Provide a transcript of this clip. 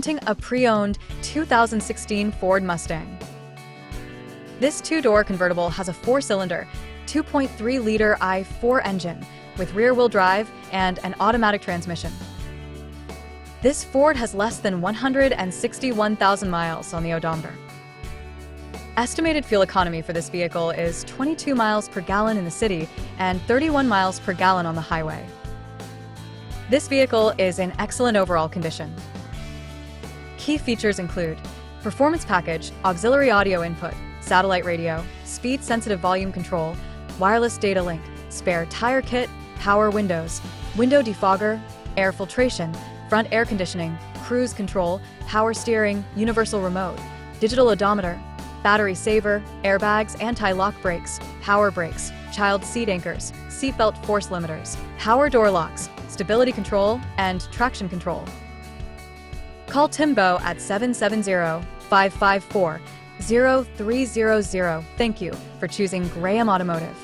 A pre-owned 2016 Ford Mustang. This two-door convertible has a four-cylinder, 2.3-liter i4 engine with rear-wheel drive and an automatic transmission. This Ford has less than 161,000 miles on the odometer. Estimated fuel economy for this vehicle is 22 miles per gallon in the city and 31 miles per gallon on the highway. This vehicle is in excellent overall condition. Key features include performance package, auxiliary audio input, satellite radio, speed-sensitive volume control, wireless data link, spare tire kit, power windows, window defogger, air filtration, front air conditioning, cruise control, power steering, universal remote, digital odometer, battery saver, airbags, anti-lock brakes, power brakes, child seat anchors, seatbelt force limiters, power door locks, stability control, and traction control. Call Timbo at 770-554-0300. Thank you for choosing Graham Automotive.